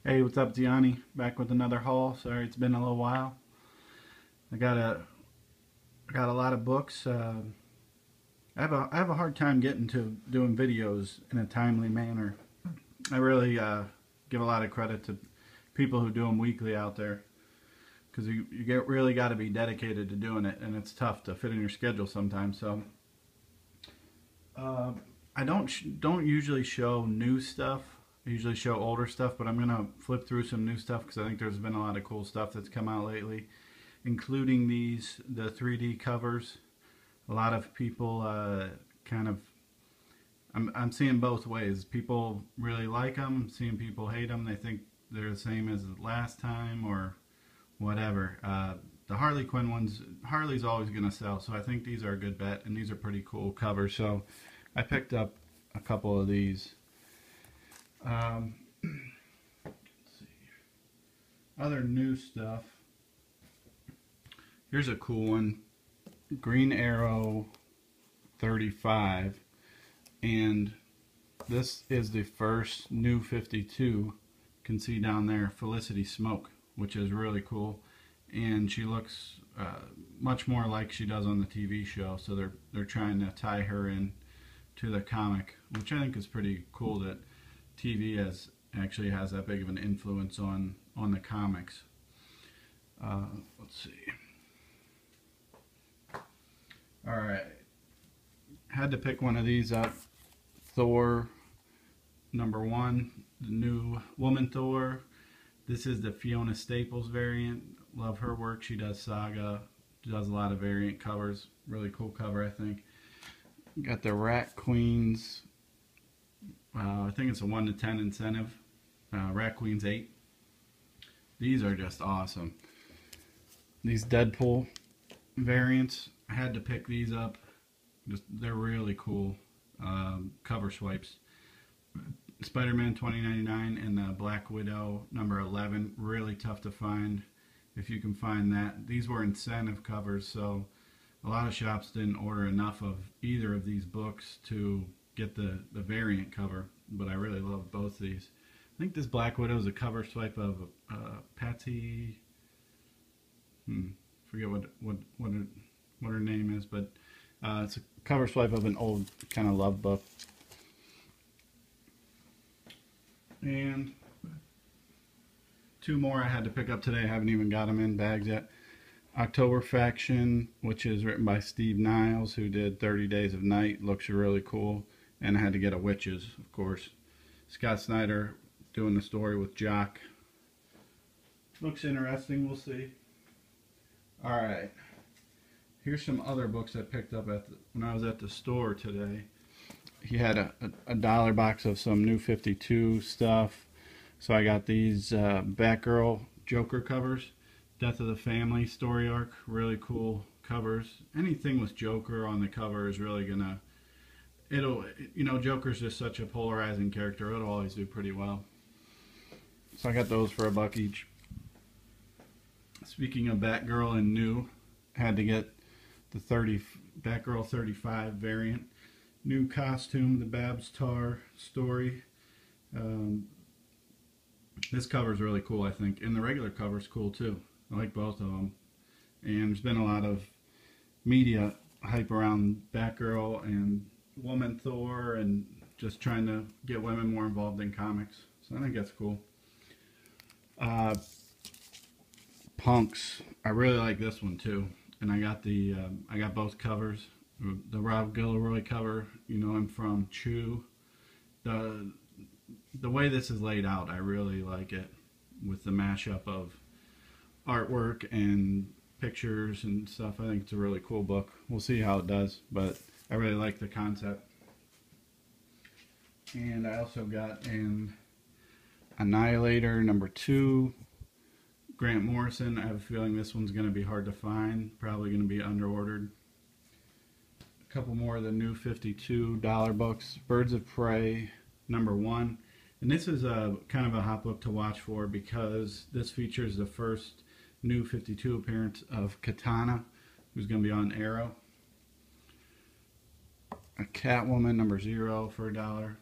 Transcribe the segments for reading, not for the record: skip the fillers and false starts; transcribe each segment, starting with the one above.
Hey, what's up, Gianni? Back with another haul. Sorry, it's been a little while. I got a lot of books. I have a hard time getting to doing videos in a timely manner. I really give a lot of credit to people who do them weekly out there, because you get really got to be dedicated to doing it, and it's tough to fit in your schedule sometimes. So I don't usually show new stuff. I usually show older stuff, but I'm gonna flip through some new stuff because I think there's been a lot of cool stuff that's come out lately, including the 3D covers. A lot of people kind of, I'm seeing both ways. People really like them, I'm seeing people hate them. They think they're the same as last time or whatever. The Harley Quinn ones, Harley's always gonna sell, so I think these are a good bet, and these are pretty cool covers. So I picked up a couple of these. Let's see. Other new stuff. Here's a cool one. Green Arrow 35. And this is the first new 52. You can see down there Felicity Smoak, which is really cool. And she looks much more like she does on the TV show. So they're trying to tie her in to the comic, which I think is pretty cool that TV actually has that big of an influence on the comics. Let's see. Alright. Had to pick one of these up. Thor #1, the new Woman Thor. This is the Fiona Staples variant. Love her work. She does Saga. She does a lot of variant covers. Really cool cover, I think. Got the Rat Queens. I think it's a 1 to 10 incentive. Rat Queens 8. These are just awesome. These Deadpool variants, I had to pick these up. They're really cool cover swipes. Spider-Man 2099 and the Black Widow #11. Really tough to find if you can find that. These were incentive covers, so a lot of shops didn't order enough of either of these books to get the variant cover, but I really love both these. I think this Black Widow is a cover swipe of Patty. Forget what her name is, but it's a cover swipe of an old kind of love book. And two more I had to pick up today. I haven't even got them in bags yet. October Faction, which is written by Steve Niles, who did 30 Days of Night. Looks really cool. And I had to get a Witches, of course. Scott Snyder doing the story with Jock. Looks interesting, we'll see. Alright. Here's some other books I picked up when I was at the store today. He had a dollar box of some new 52 stuff. So I got these Batgirl Joker covers. Death of the Family story arc. Really cool covers. Anything with Joker on the cover is really gonna... Joker's just such a polarizing character. It'll always do pretty well. So I got those for $1 each. Speaking of Batgirl and new, had to get the Batgirl 35 variant. New costume, the Babs Tarr story. This cover is really cool, I think. And the regular cover is cool too. I like both of them. And there's been a lot of media hype around Batgirl and Woman Thor, and just trying to get women more involved in comics. So I think that's cool. Punks. I really like this one too, and I got I got both covers. The Rob Gilroy cover, you know him from Chew. The way this is laid out, I really like it, with the mashup of artwork and pictures and stuff. I think it's a really cool book. We'll see how it does, but I really like the concept. And I also got an Annihilator #2. Grant Morrison. I have a feeling this one's going to be hard to find. Probably going to be underordered. A couple more of the new 52 dollar books. Birds of Prey #1. And this is kind of a hot book to watch for, because this features the first new 52 appearance of Katana, who's going to be on Arrow. A Catwoman #0 for $1.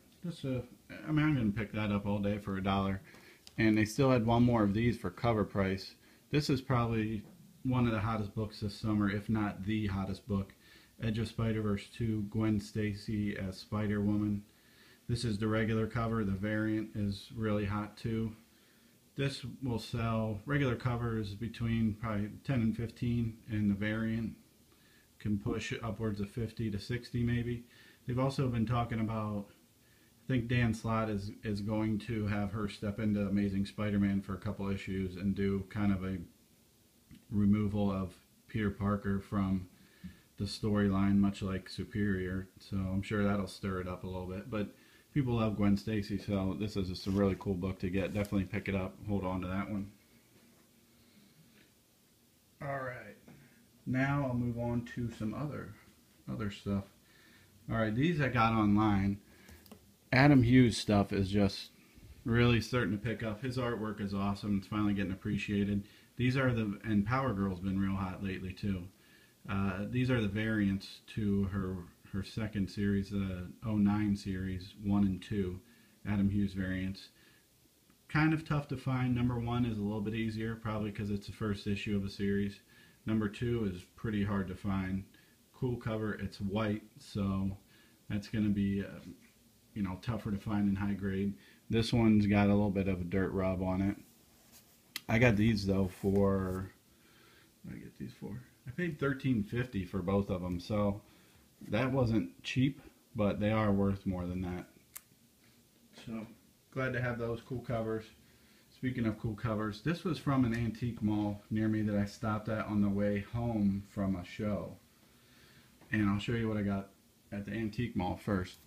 I'm going to pick that up all day for $1. And they still had one more of these for cover price. This is probably one of the hottest books this summer, if not the hottest book. Edge of Spider-Verse 2, Gwen Stacy as Spider-Woman. This is the regular cover. The variant is really hot too. This will sell, regular covers between probably 10 and 15, and the variant can push upwards of 50 to 60 maybe. They've also been talking about, I think Dan Slott is going to have her step into Amazing Spider-Man for a couple issues and do kind of a removal of Peter Parker from the storyline, much like Superior. So I'm sure that'll stir it up a little bit. But people love Gwen Stacy, so this is just a really cool book to get. Definitely pick it up. Hold on to that one. Alright. Now I'll move on to some other stuff. Alright, these I got online. Adam Hughes stuff is just really starting to pick up. His artwork is awesome. It's finally getting appreciated. These are and Power Girl's been real hot lately too. These are the variants to her second series, the 09 series, 1 and 2, Adam Hughes variants. Kind of tough to find. Number 1 is a little bit easier, probably because it's the first issue of a series. Number 2 is pretty hard to find. Cool cover. It's white, so that's going to be you know, tougher to find in high grade. This one's got a little bit of a dirt rub on it. I got these though for, what did I get these for? I paid $13.50 for both of them, so that wasn't cheap, but they are worth more than that. So glad to have those cool covers. Speaking of cool covers, this was from an antique mall near me that I stopped at on the way home from a show. And I'll show you what I got at the antique mall first.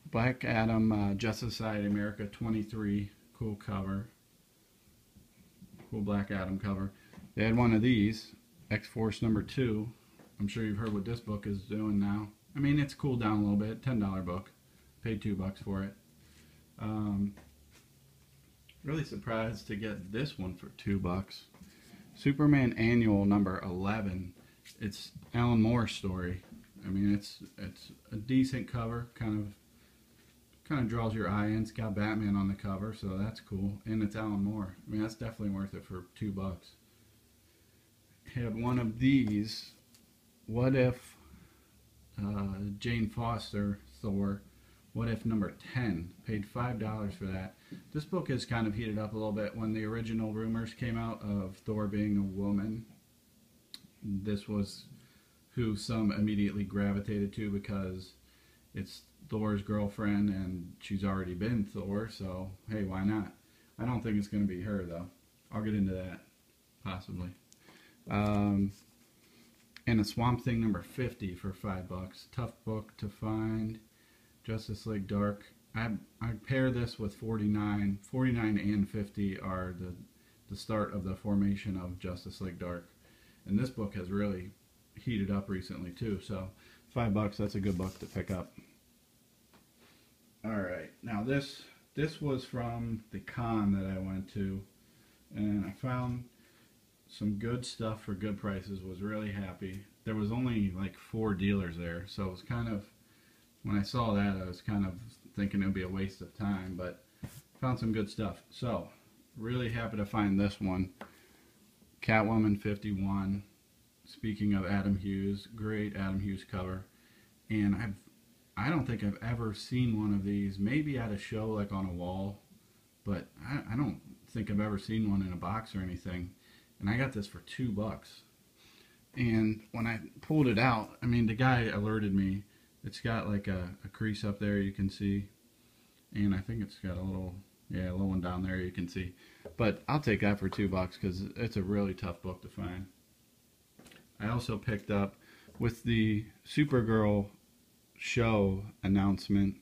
Black Adam, Justice Society America 23, cool cover. Cool Black Adam cover. They had one of these, X-Force number 2. I'm sure you've heard what this book is doing now. I mean, it's cooled down a little bit. $10 book. Paid $2 for it. Really surprised to get this one for $2. Superman Annual number 11. It's Alan Moore's story. I mean, it's a decent cover. Kind of draws your eye in. It's got Batman on the cover, so that's cool. And it's Alan Moore. I mean, that's definitely worth it for $2. Had one of these. What If Jane Foster Thor, What If number 10. Paid $5 for that. This book has kind of heated up a little bit. When the original rumors came out of Thor being a woman, this was who some immediately gravitated to because it's Thor's girlfriend and she's already been Thor, so hey, why not? I don't think it's going to be her though. I'll get into that, possibly. And a Swamp Thing number 50 for $5. Tough book to find. Justice League Dark. I pair this with 49. 49 and 50 are the start of the formation of Justice League Dark. And this book has really heated up recently too, so $5, that's a good book to pick up. Alright, now this was from the con that I went to, and I found some good stuff for good prices. Was really happy. There was only like 4 dealers there, so it was kind of, when I saw that I was kind of thinking it would be a waste of time, but found some good stuff. So really happy to find this one, Catwoman 51. Speaking of Adam Hughes, great Adam Hughes cover. And I don't think I've ever seen one of these, maybe at a show like on a wall, but I don't think I've ever seen one in a box or anything. And I got this for $2. And when I pulled it out, I mean, the guy alerted me. It's got like a crease up there you can see, and I think it's got a little one down there you can see. But I'll take that for $2 because it's a really tough book to find. I also picked up, with the Supergirl show announcement,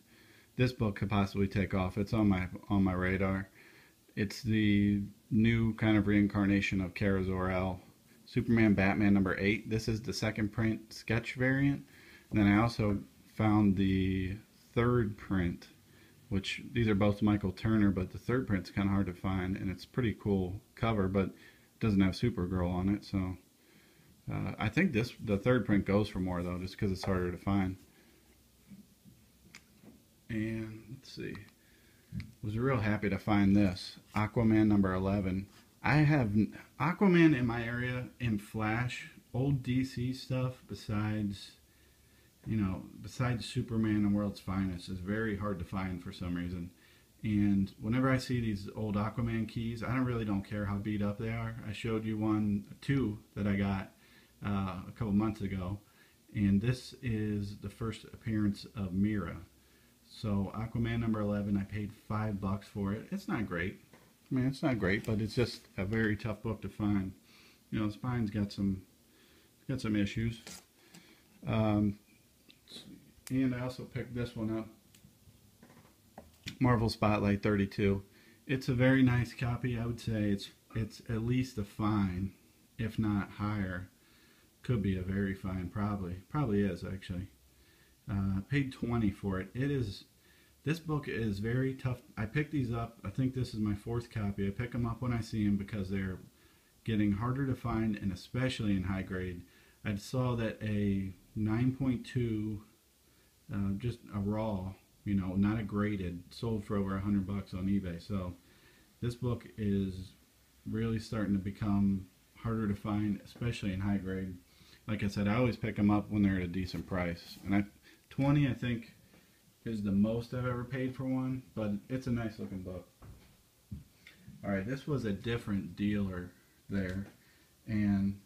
this book could possibly take off. It's on my radar. It's the new kind of reincarnation of Kara Zor-El, Superman Batman number 8. This is the second print sketch variant. And then I also found the third print, which these are both Michael Turner, but the third print's kind of hard to find, and it's pretty cool cover, but it doesn't have Supergirl on it, so I think the third print goes for more though, just because it's harder to find. And let's see, was real happy to find this Aquaman number 11. I have Aquaman in my area in Flash, old DC stuff besides, you know, besides Superman and World's Finest is very hard to find for some reason. And whenever I see these old Aquaman keys, I really don't care how beat up they are. I showed you two that I got a couple months ago, and this is the first appearance of Mira. So Aquaman number 11, I paid $5 for it. It's not great. I mean, it's not great, but it's just a very tough book to find. You know, the spine's got some issues. And I also picked this one up, Marvel Spotlight 32. It's a very nice copy. I would say it's at least a fine, if not higher. Could be a very fine, probably is actually. Paid $20 for it. This book is very tough. I picked these up. I think this is my 4th copy. I pick them up when I see them because they're getting harder to find, and especially in high grade. I saw that a 9.2, just a raw, you know, not a graded, sold for over $100 on eBay. So this book is really starting to become harder to find, especially in high grade. Like I said, I always pick them up when they're at a decent price, and $20 I think is the most I've ever paid for one, but it's a nice looking book. Alright, this was a different dealer there, and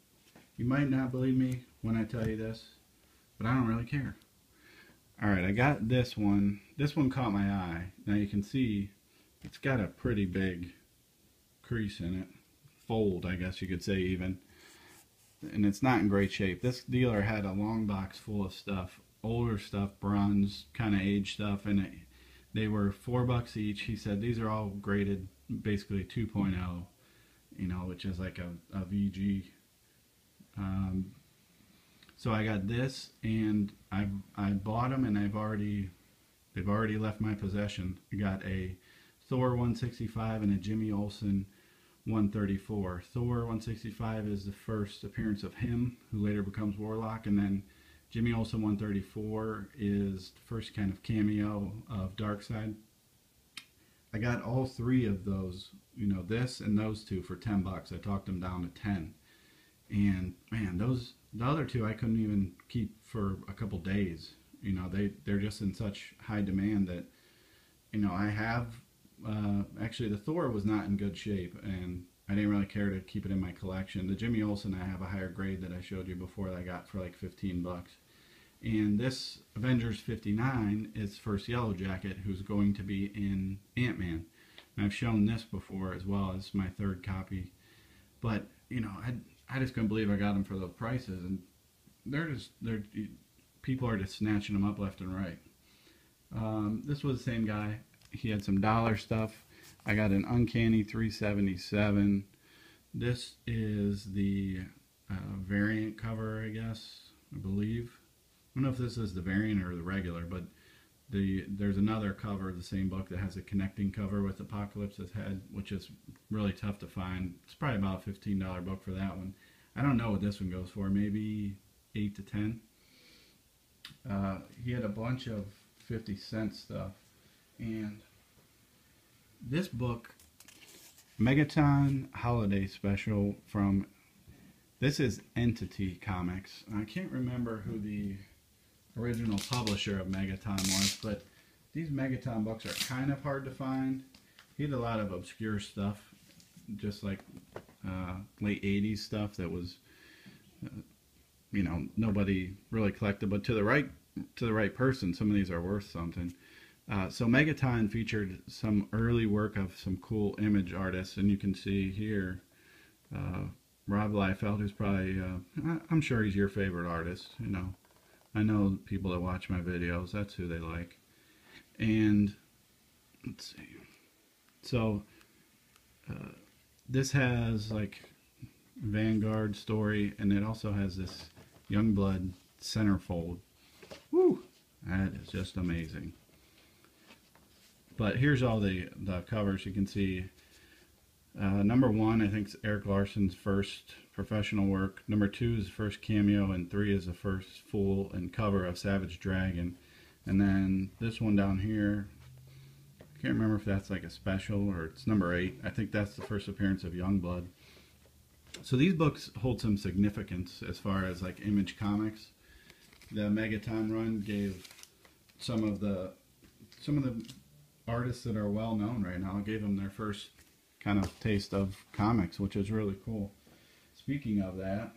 you might not believe me when I tell you this, but I don't really care. Alright, I got this one. This one caught my eye. Now you can see it's got a pretty big crease in it. Fold, I guess you could say even. And it's not in great shape. This dealer had a long box full of stuff. Older stuff, bronze, kind of aged stuff, and they were $4 each. He said these are all graded basically 2.0, you know, which is like a VG. So I got this, and I bought them, and they've already left my possession. I got a Thor 165 and a Jimmy Olsen 134. Thor 165 is the first appearance of him, who later becomes Warlock, and then Jimmy Olsen 134 is the first kind of cameo of Darkseid. I got all 3 of those, you know, this and those 2 for $10. I talked them down to 10. And man, the other 2 I couldn't even keep for a couple days. You know, they're just in such high demand that, you know, I have actually the Thor was not in good shape, and I didn't really care to keep it in my collection. The Jimmy Olsen, I have a higher grade that I showed you before that I got for like $15. And this Avengers 59 is first Yellow Jacket, who's going to be in Ant-Man. And I've shown this before as well as my 3rd copy. But, you know, I just couldn't believe I got them for those prices. And people are just snatching them up left and right. This was the same guy. He had some dollar stuff. I got an Uncanny 377. This is the variant cover, I guess, I believe. I don't know if this is the variant or the regular, but there's another cover of the same book that has a connecting cover with Apocalypse's head, which is really tough to find. It's probably about a $15 book for that one. I don't know what this one goes for, maybe 8 to 10. He had a bunch of 50-cent stuff, and this book, Megaton Holiday Special from, this is Entity Comics. I can't remember who the original publisher of Megaton was, but these Megaton books are kind of hard to find. He had a lot of obscure stuff, just like late 80s stuff that was, you know, nobody really collected, but to the right person, some of these are worth something. So Megaton featured some early work of some cool image artists, and you can see here Rob Liefeld, who's probably, I'm sure he's your favorite artist. You know, I know people that watch my videos, that's who they like. And let's see, so this has like Vanguard story, and it also has this Youngblood centerfold. Woo, that is just amazing. But here's all the covers. You can see number 1, I think, is Eric Larson's first professional work. Number 2 is the first cameo, and 3 is the first full and cover of Savage Dragon. And then this one down here, can't remember if that's like a special or it's number 8. I think that's the first appearance of Youngblood. So these books hold some significance as far as like Image Comics. The Megaton run gave some of the artists that are well known right now, gave them their first kind of taste of comics, which is really cool. Speaking of that,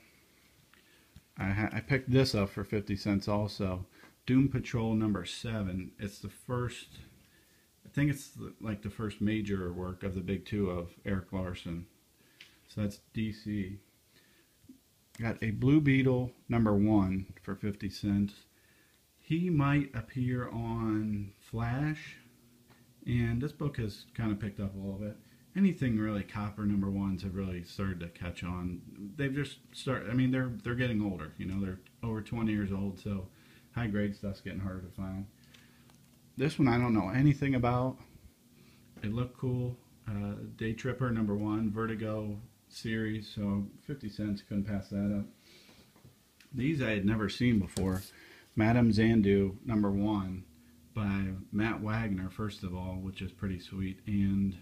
I picked this up for 50 cents also. Doom Patrol number 7. It's the first, I think it's like the first major work of the big two of Eric Larson. So that's DC. Got a Blue Beetle number 1 for 50 cents. He might appear on Flash, and this book has kind of picked up a little bit. Anything really Copper number 1s have really started to catch on. They've just started, I mean, they're getting older, you know, they're over 20 years old, so high grade stuff's getting harder to find. This one I don't know anything about. It looked cool. Day Tripper number 1, Vertigo series, so 50 cents, couldn't pass that up. These I had never seen before. Madame Xandu number 1 by Matt Wagner, first of all, which is pretty sweet, and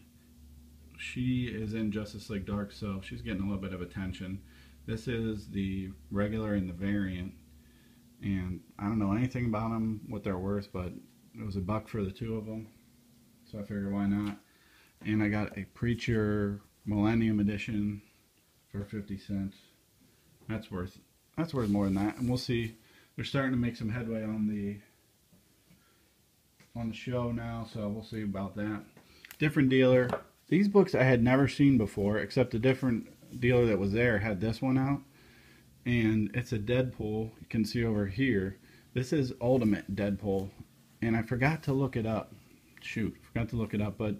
she is in Justice League Dark, so she's getting a little bit of attention. This is the regular and the variant, and I don't know anything about them, what they're worth, but it was $1 for the two of them, so I figured why not. And I got a Preacher Millennium Edition for 50 cents. That's worth more than that, and we'll see. They're starting to make some headway on the show now, so we'll see about that. Different dealer. These books I had never seen before, except a different dealer that was there had this one out. And it's a Deadpool. You can see over here. This is Ultimate Deadpool. And I forgot to look it up. Shoot, forgot to look it up. But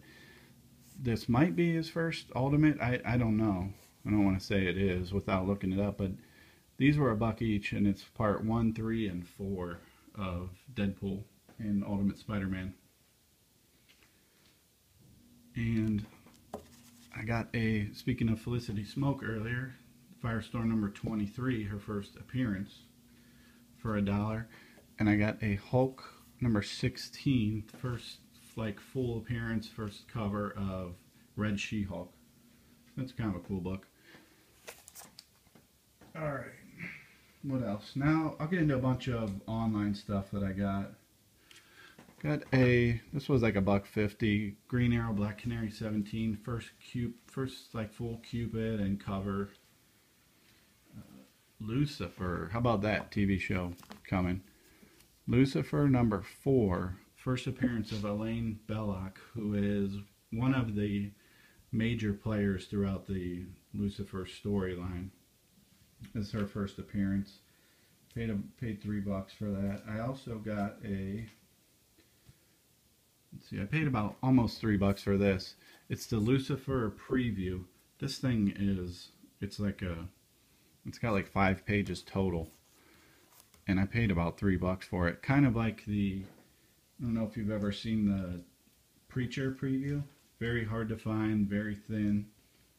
this might be his first Ultimate. I don't know. I don't want to say it is without looking it up. But these were $1 each. And it's part 1, 3, and 4 of Deadpool and Ultimate Spider-Man. And I got a, speaking of Felicity Smoak earlier, Firestorm number 23, her first appearance, for $1. And I got a Hawke number 16, first like full appearance, first cover of Red She-Hulk. That's kind of a cool book. Alright, what else? Now, I'll get into a bunch of online stuff that I got. Got a, this was like $1.50, Green Arrow Black Canary 17, first like full Cupid and cover. Lucifer, how about that TV show coming? Lucifer number 4, first appearance of Elaine Belloc, who is one of the major players throughout the Lucifer storyline. This is her first appearance. Paid $3 for that. I also got a, let's see, I paid about almost $3 for this. It's the Lucifer preview. This thing is, it's got like 5 pages total. And I paid about $3 for it. Kind of like the, I don't know if you've ever seen the Preacher preview. Very hard to find, very thin,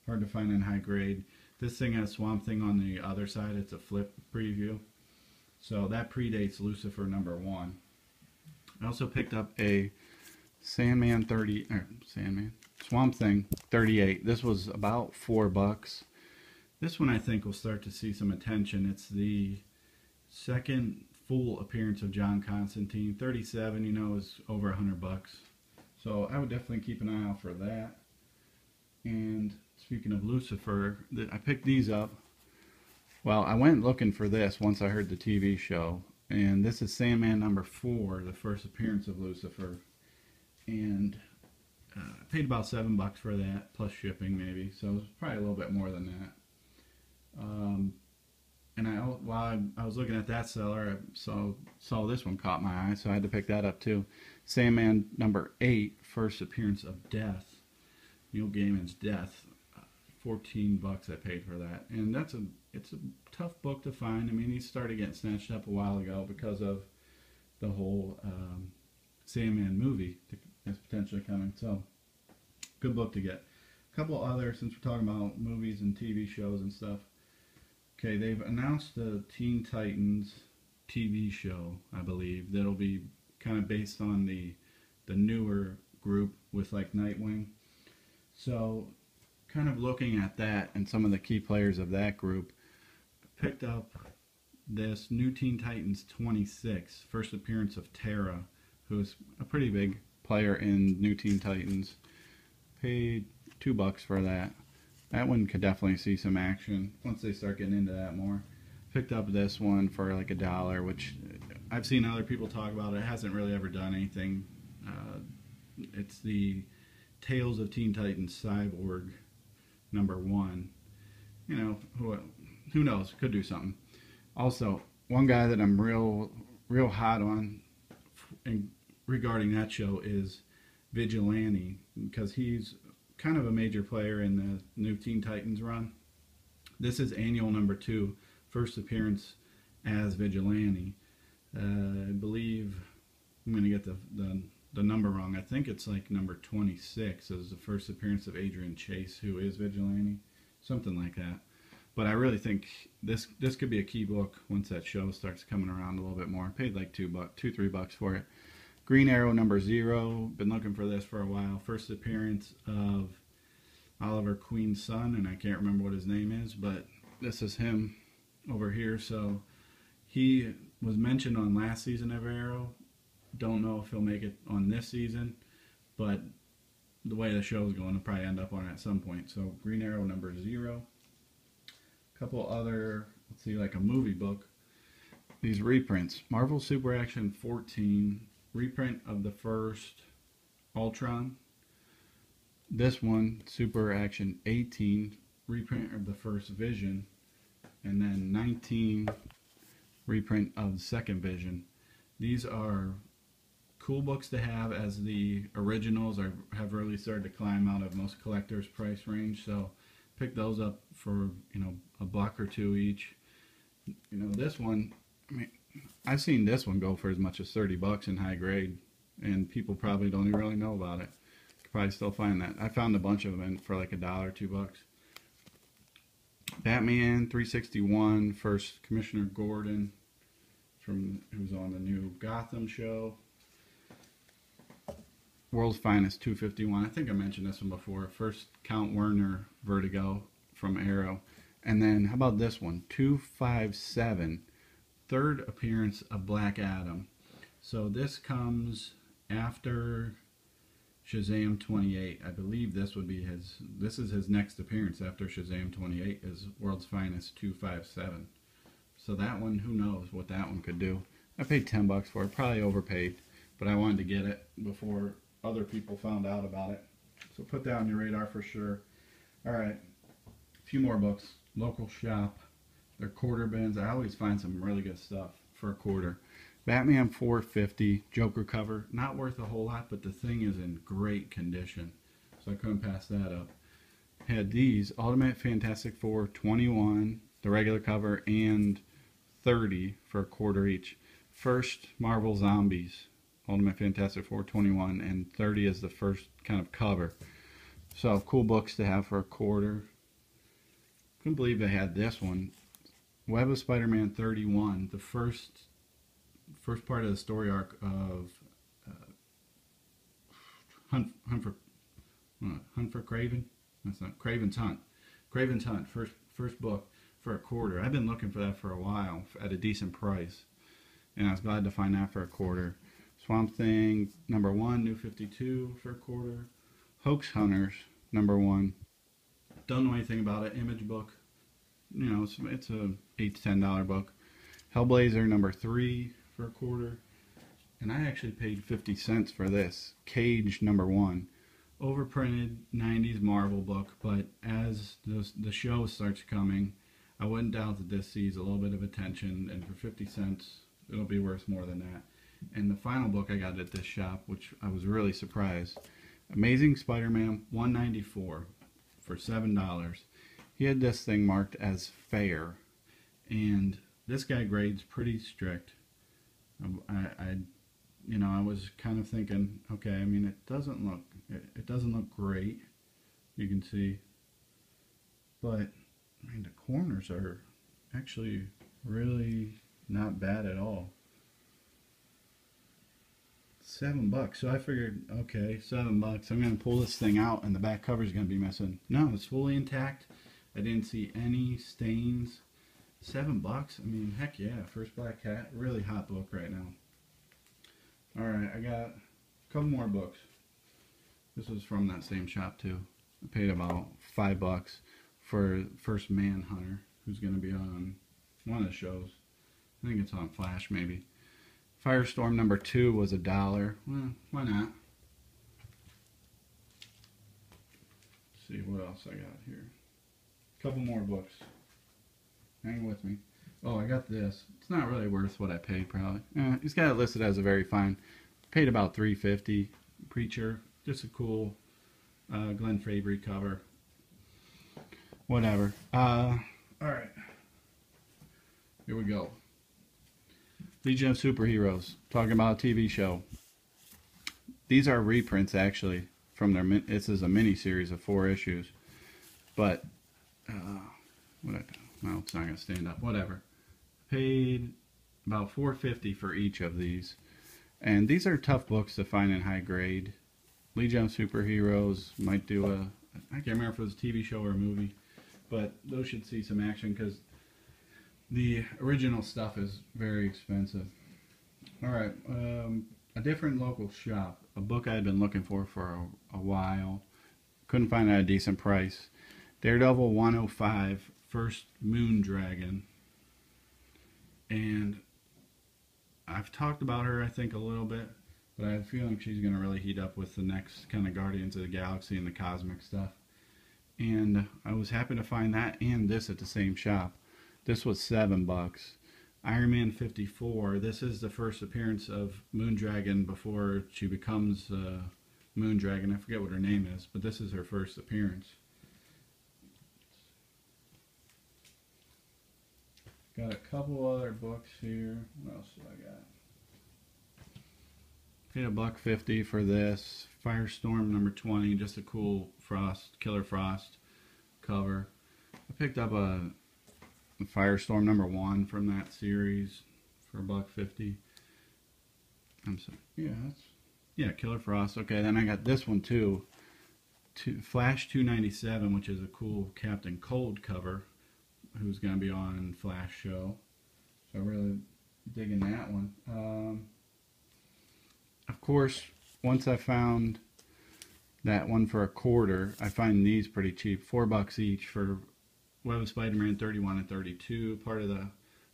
hard to find in high grade. This thing has Swamp Thing on the other side. It's a flip preview. So that predates Lucifer number 1. I also picked up a Swamp Thing 38. This was about $4. This one I think will start to see some attention. It's the second full appearance of John Constantine. 37, you know, is over $100. So I would definitely keep an eye out for that. And speaking of Lucifer, I picked these up. Well, I went looking for this once I heard the TV show. And this is Sandman number 4, the first appearance of Lucifer. And I paid about $7 for that, plus shipping maybe. So it was probably a little bit more than that. And while I was looking at that seller, I saw this one caught my eye, so I had to pick that up too. Sandman number 8, first appearance of Death. Neil Gaiman's Death. $14 I paid for that, and it's a tough book to find. I mean, he started getting snatched up a while ago because of the whole Sandman movie that's potentially coming. So, good book to get. A couple other, since we're talking about movies and TV shows and stuff. Okay, they've announced the Teen Titans TV show, I believe, that'll be kind of based on the newer group with like Nightwing. So kind of looking at that and some of the key players of that group, picked up this New Teen Titans 26, first appearance of Terra, who's a pretty big player in New Teen Titans. Paid $2 for that. That one could definitely see some action once they start getting into that more. Picked up this one for like $1, which I've seen other people talk about. It hasn't really ever done anything. It's the Tales of Teen Titans Cyborg #1. You know, who knows? Could do something. Also, one guy that I'm real hot on regarding that show is Vigilante, because he's kind of a major player in the new Teen Titans run. This is annual #2, first appearance as Vigilante. I believe I'm going to get the number wrong. I think it's like number 26 is the first appearance of Adrian Chase, who is Vigilante, something like that. But I really think this could be a key book once that show starts coming around a little bit more. I paid like $2-3 for it. Green Arrow #0. Been looking for this for a while. First appearance of Oliver Queen's son, and I can't remember what his name is, but this is him over here. So he was mentioned on last season of Arrow. Don't know if he'll make it on this season, but the way the show's going, he'll probably end up on it at some point. So Green Arrow #0. A couple other, let's see, like a movie book. These reprints. Marvel Super Action 14, reprint of the first Ultron. This one, Super Action 18, reprint of the first Vision. And then 19, reprint of the second Vision. These are cool books to have, as the originals have really started to climb out of most collectors' price range. So pick those up for, you know, $1 or $2 each. You know, this one, I mean, I've seen this one go for as much as $30 in high grade, and people probably don't even really know about it. Could probably still find that. I found a bunch of them in for like $1 or $2. Batman 361, first Commissioner Gordon, who's on the new Gotham show. World's Finest 251. I think I mentioned this one before. First Count Werner Vertigo from Arrow. And then, how about this one? 257. Third appearance of Black Adam. So this comes after Shazam 28. I believe this would be this is his next appearance after Shazam 28, is World's Finest 257. So that one, who knows what that one could do. I paid $10 for it. Probably overpaid, but I wanted to get it before other people found out about it. So put that on your radar for sure. Alright, a few more books. Local shop. They're quarter bins. I always find some really good stuff for a quarter. Batman 450, Joker cover. Not worth a whole lot, but the thing is in great condition. So I couldn't pass that up. Had these, Ultimate Fantastic Four 21, the regular cover, and 30 for a quarter each. First, Marvel Zombies, Ultimate Fantastic Four 21, and 30 is the first kind of cover. So cool books to have for a quarter. Couldn't believe they had this one. Web of Spider-Man 31, the first part of the story arc of Hunt for Craven. That's not Craven's Hunt. Craven's Hunt, first book for a quarter. I've been looking for that for a while at a decent price, and I was glad to find that for a quarter. Swamp Thing #1, New 52 for a quarter. Hoax Hunters #1. Don't know anything about it. Image book. You know, it's a $8 to $10 book. Hellblazer #3 for a quarter. And I actually paid 50 cents for this. Cage #1. Overprinted 90s Marvel book, but as the show starts coming, I wouldn't doubt that this sees a little bit of attention, and for 50 cents, it'll be worth more than that. And the final book I got at this shop, which I was really surprised, Amazing Spider-Man 194 for $7. He had this thing marked as fair, and this guy grades pretty strict. I was kind of thinking, okay, I mean, it doesn't look great, you can see, but I mean, the corners are actually really not bad at all. $7. So I figured, okay, $7. I'm going to pull this thing out and the back cover is going to be missing. No, it's fully intact. I didn't see any stains. $7. I mean, heck yeah. First Black Cat. Really hot book right now. Alright, I got a couple more books. This was from that same shop too. I paid about $5 for First Manhunter, who's going to be on one of the shows. I think it's on Flash maybe. Firestorm number 2 was $1. Well, why not? Let's see what else I got here. A couple more books. Hang with me. Oh, I got this. It's not really worth what I paid, probably. He's got it listed as a very fine. Paid about $3.50. Preacher. Just a cool Glenn Fabry cover. Whatever. Alright. Here we go. Legion of Superheroes. Talking about a TV show. These are reprints, actually, from their... This is a mini-series of 4 issues. But... well, it's not going to stand up. Whatever. Paid about $4.50 for each of these. And these are tough books to find in high grade. Legion of Superheroes might do a... I can't remember if it was a TV show or a movie. But those should see some action because the original stuff is very expensive. Alright. A different local shop. A book I had been looking for a while. Couldn't find it at a decent price. Daredevil 105. First Moon Dragon. And I've talked about her, I think, a little bit, but I have a feeling she's going to really heat up with the next kind of Guardians of the Galaxy and the cosmic stuff. And I was happy to find that and this at the same shop. This was $7. Iron Man 54. This is the first appearance of Moon Dragon before she becomes Moon Dragon. I forget what her name is, but this is her first appearance. Got a couple other books here. What else do I got? Paid $1.50 for this. Firestorm number 20. Just a cool Killer Frost cover. I picked up a Firestorm number 1 from that series for $1.50. I'm sorry. Killer Frost. Okay, then I got this one too. Flash 297, which is a cool Captain Cold cover, who's going to be on Flash show. So really digging that one. Of course, once I found that one for $1, I find these pretty cheap. $4 each for Web of Spider-Man 31 and 32. Part of the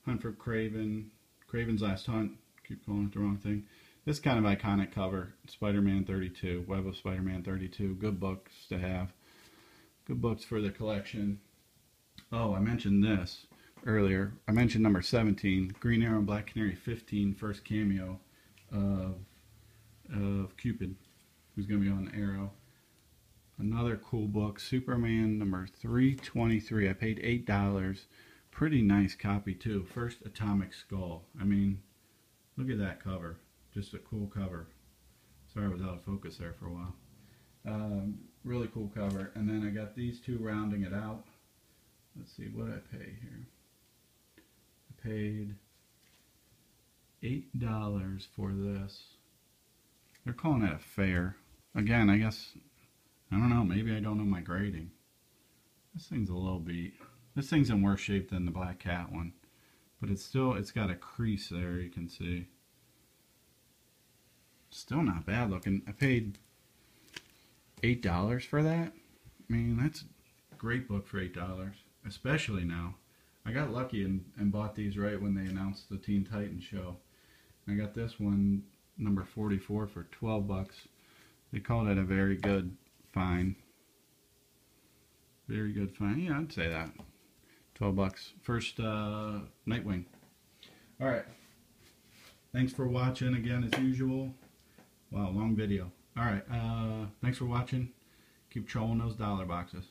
Hunt for Kraven's Last Hunt. Keep calling it the wrong thing. This kind of iconic cover. Spider-Man 32. Web of Spider-Man 32. Good books to have. Good books for the collection. Oh, I mentioned this earlier. I mentioned number 17, Green Arrow and Black Canary 15, first cameo of Cupid, who's going to be on Arrow. Another cool book, Superman number 323. I paid $8. Pretty nice copy too. First Atomic Skull. I mean, look at that cover. Just a cool cover. Sorry I was out of focus there for a while. Really cool cover. And then I got these two rounding it out. Let's see, what did I pay here? I paid $8 for this. They're calling it a fair. Again, I guess, I don't know, maybe I don't know my grading. This thing's a little beat. This thing's in worse shape than the Black Cat one. But it's got a crease there, you can see. Still not bad looking. I paid $8 for that. I mean, that's a great book for $8. Especially now. I got lucky and bought these right when they announced the Teen Titans show. I got this one, number 44, for $12. They called it a very good find. Very good find. Yeah, I'd say that. $12. First Nightwing. Alright. Thanks for watching again as usual. Wow, long video. Alright, thanks for watching. Keep trolling those dollar boxes.